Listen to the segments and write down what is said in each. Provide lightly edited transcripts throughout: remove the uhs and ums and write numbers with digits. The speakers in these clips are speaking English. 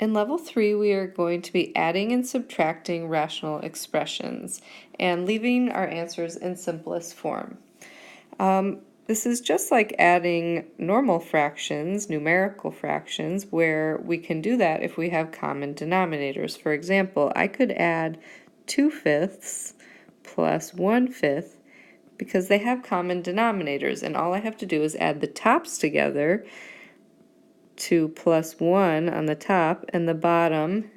In level 3, we are going to be adding and subtracting rational expressions and leaving our answers in simplest form. This is just like adding normal fractions, numerical fractions, where we can do that if we have common denominators. For example, I could add 2/5 plus 1/5 because they have common denominators, and all I have to do is add the tops together, 2 plus 1 on the top, and the bottom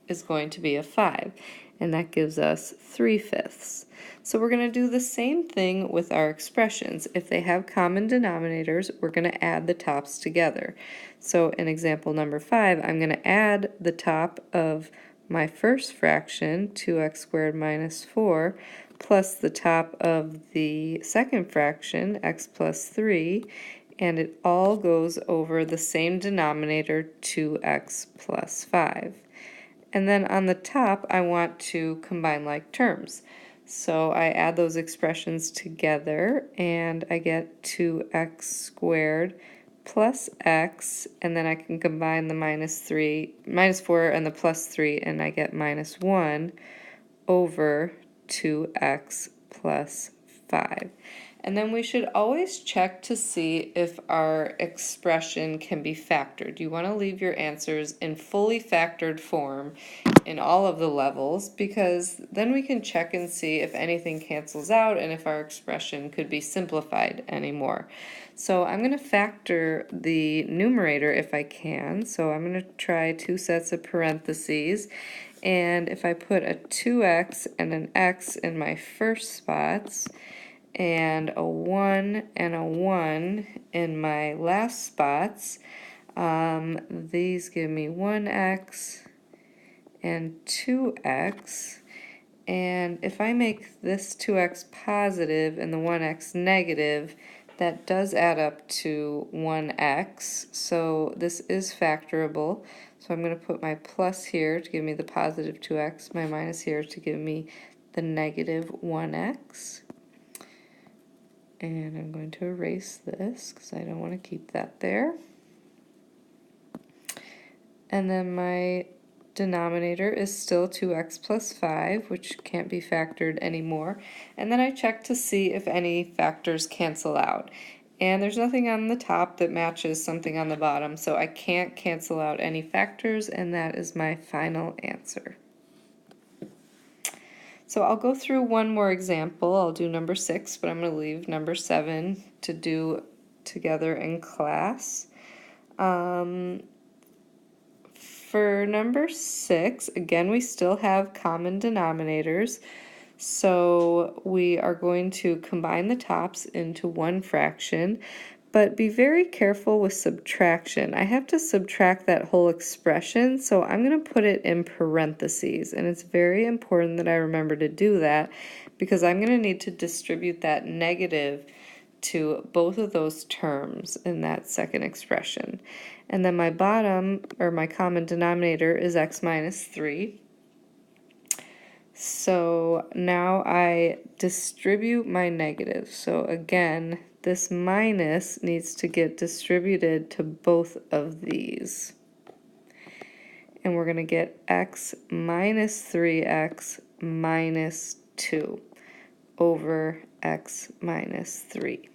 is going to be a 5, and that gives us 3/5. So we're going to do the same thing with our expressions. If they have common denominators, we're going to add the tops together. So in example number 5, I'm going to add the top of my first fraction, 2x squared minus 4, plus the top of the second fraction, x plus 3, and it all goes over the same denominator, 2x plus 5. And then on the top, I want to combine like terms. So I add those expressions together, and I get 2x squared plus x, and then I can combine the minus 4 and the plus 3, and I get minus 1 over 2x plus 5. And then we should always check to see if our expression can be factored. You want to leave your answers in fully factored form in all of the levels, because then we can check and see if anything cancels out and if our expression could be simplified anymore. So I'm going to factor the numerator if I can. So I'm going to try 2 sets of parentheses. And if I put a 2x and an x in my first spots, and a 1 and a 1 in my last spots, these give me 1x and 2x. And if I make this 2x positive and the 1x negative, that does add up to 1x, so this is factorable. So I'm going to put my plus here to give me the positive 2x, my minus here to give me the negative 1x. And I'm going to erase this because I don't want to keep that there. And then my denominator is still 2x plus 5, which can't be factored anymore. And then I check to see if any factors cancel out. And there's nothing on the top that matches something on the bottom, so I can't cancel out any factors, and that is my final answer. So I'll go through one more example. I'll do number 6, but I'm going to leave number 7 to do together in class. For number 6, again, we still have common denominators. So we are going to combine the tops into one fraction, but be very careful with subtraction. I have to subtract that whole expression, so I'm going to put it in parentheses, and it's very important that I remember to do that because I'm going to need to distribute that negative to both of those terms in that second expression. And then my bottom, or my common denominator, is x minus 3. So now I distribute my negatives. So again, this minus needs to get distributed to both of these. And we're going to get x minus 3x minus 2 over x minus 3.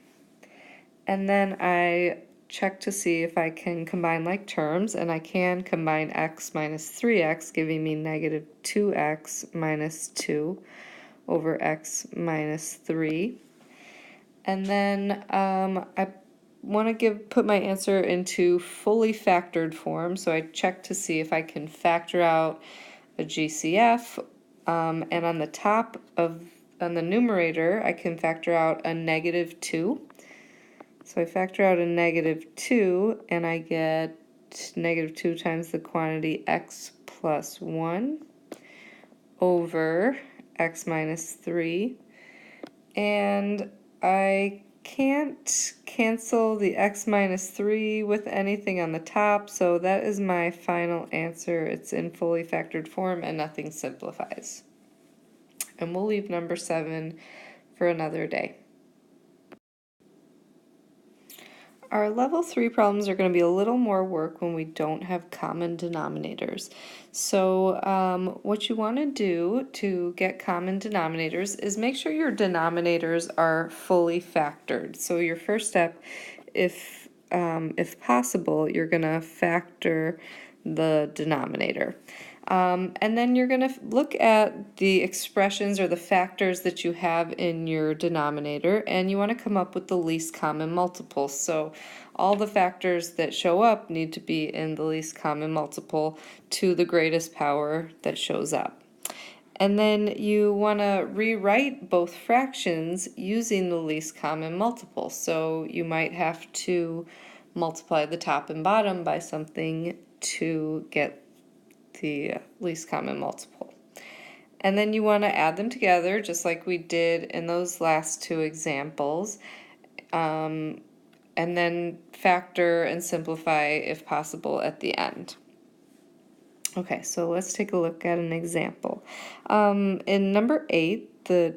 And then I check to see if I can combine like terms, and I can combine x minus 3x, giving me negative 2x minus 2 over x minus 3. And then I want to put my answer into fully factored form, so I check to see if I can factor out a GCF, and on the top on the numerator I can factor out a negative 2. So I factor out a negative 2, and I get negative 2 times the quantity x plus 1 over x minus 3. And I can't cancel the x minus 3 with anything on the top, so that is my final answer. It's in fully factored form and nothing simplifies. And we'll leave number 7 for another day. our level 3 problems are going to be a little more work when we don't have common denominators. So what you want to do to get common denominators is make sure your denominators are fully factored. So your first step, if possible, you're going to factor the denominator. And then you're going to look at the expressions or the factors that you have in your denominator, and you want to come up with the least common multiple. So all the factors that show up need to be in the least common multiple to the greatest power that shows up. And then you want to rewrite both fractions using the least common multiple. So you might have to multiply the top and bottom by something to get the least common multiple. And then you want to add them together just like we did in those last two examples, and then factor and simplify if possible at the end. Okay, so let's take a look at an example. In number 8, the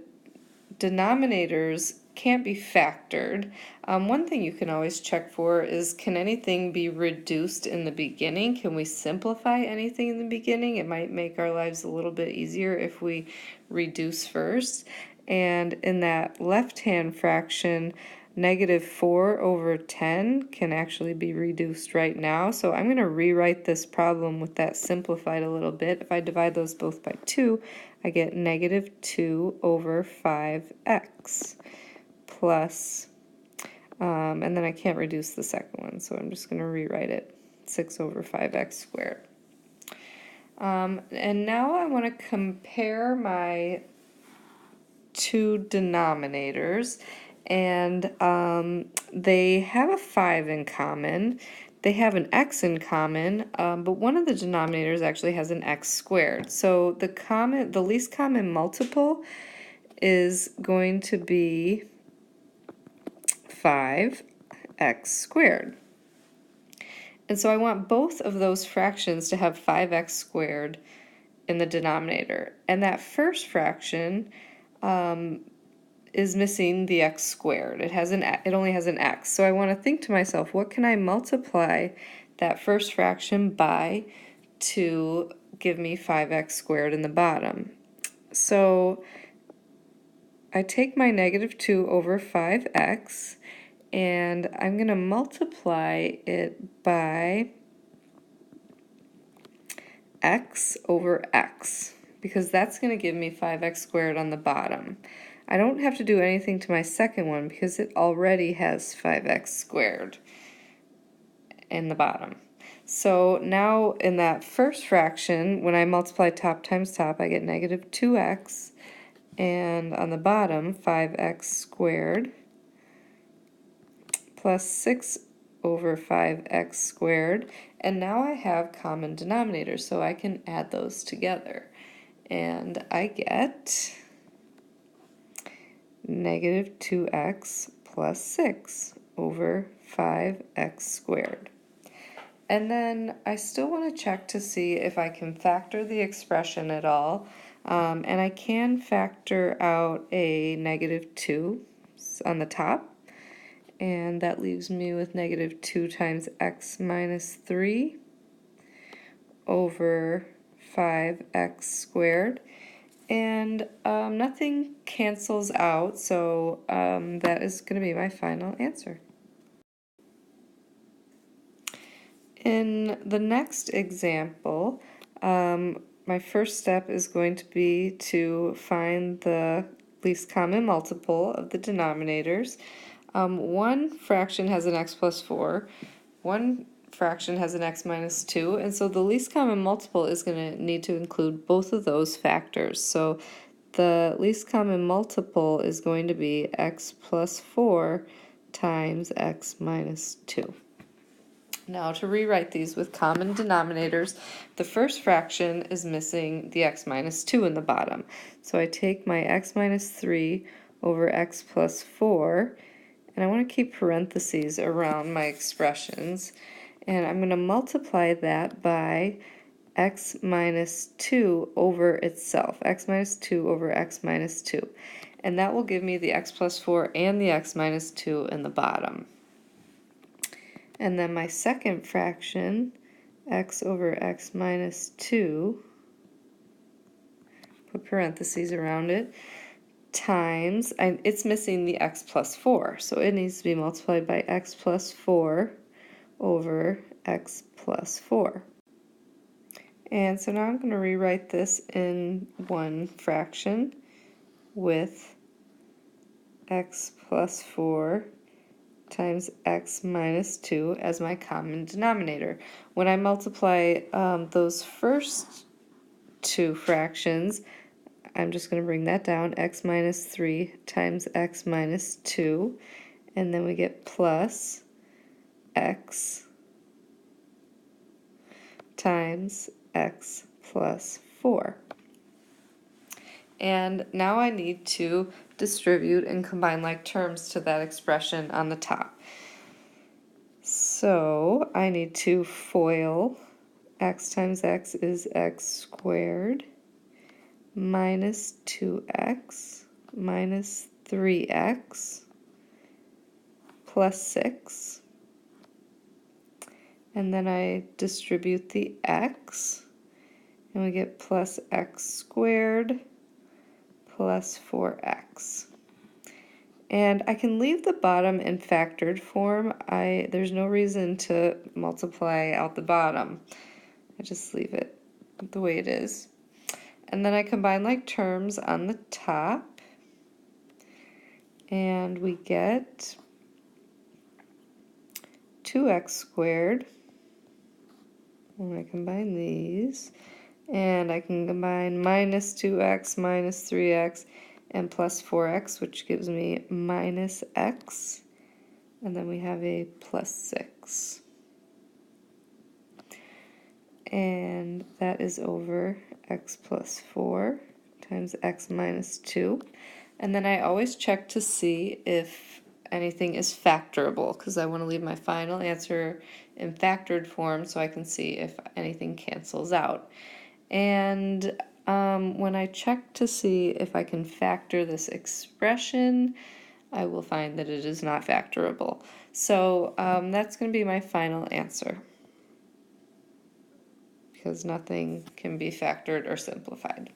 denominators can't be factored. One thing you can always check for is, can anything be reduced in the beginning? Can we simplify anything in the beginning? It might make our lives a little bit easier if we reduce first. And in that left-hand fraction, -4/10 can actually be reduced right now. So I'm going to rewrite this problem with that simplified a little bit. If I divide those both by 2, I get -2/5x plus, and then I can't reduce the second one, so I'm just going to rewrite it, 6/5x squared. And now I want to compare my two denominators, and they have a 5 in common. They have an x in common, but one of the denominators actually has an x squared. So the least common multiple is going to be 5x squared. And so I want both of those fractions to have 5x squared in the denominator. And that first fraction is missing the x squared. It only has an x. So I want to think to myself, what can I multiply that first fraction by to give me 5x squared in the bottom? So I take my -2/5x and I'm going to multiply it by x/x, because that's going to give me 5x squared on the bottom. I don't have to do anything to my second one because it already has 5x squared in the bottom. So now in that first fraction, when I multiply top times top, I get -2x, and on the bottom, 5x squared plus 6/5x squared, and now I have common denominators, so I can add those together. And I get -2x plus 6/5x squared. And then I still want to check to see if I can factor the expression at all. And I can factor out a -2 on the top. And that leaves me with -2 times x minus 3 over 5x squared. And nothing cancels out, so that is going to be my final answer. In the next example, my first step is going to be to find the least common multiple of the denominators. One fraction has an x plus 4, one fraction has an x minus 2, and so the least common multiple is going to need to include both of those factors. So the least common multiple is going to be x plus 4 times x minus 2. Now to rewrite these with common denominators, the first fraction is missing the x minus 2 in the bottom. So I take my x minus 3 over x plus 4, and I want to keep parentheses around my expressions, and I'm going to multiply that by x minus 2 over itself, x minus 2 over x minus 2. And that will give me the x plus 4 and the x minus 2 in the bottom. And then my second fraction, x over x minus 2, put parentheses around it, times, it's missing the x plus 4, so it needs to be multiplied by x plus 4 over x plus 4. And so now I'm going to rewrite this in one fraction with x plus 4 times x minus 2 as my common denominator. When I multiply those first two fractions, I'm just going to bring that down, x minus 3 times x minus 2, and then we get plus x times x plus 4. And now I need to distribute and combine like terms to that expression on the top. So I need to FOIL x times x is x squared minus 2x minus 3x plus 6. And then I distribute the x, and we get plus x squared plus 4x. And I can leave the bottom in factored form. There's no reason to multiply out the bottom. I just leave it the way it is. And then I combine like terms on the top, and we get 2x squared. When I combine these, and I can combine minus 2x minus 3x and plus 4x, which gives me minus x, and then we have a plus 6. And that is over x plus 4 times x minus 2. And then I always check to see if anything is factorable, because I want to leave my final answer in factored form so I can see if anything cancels out. And when I check to see if I can factor this expression, I will find that it is not factorable. So that's going to be my final answer, because nothing can be factored or simplified.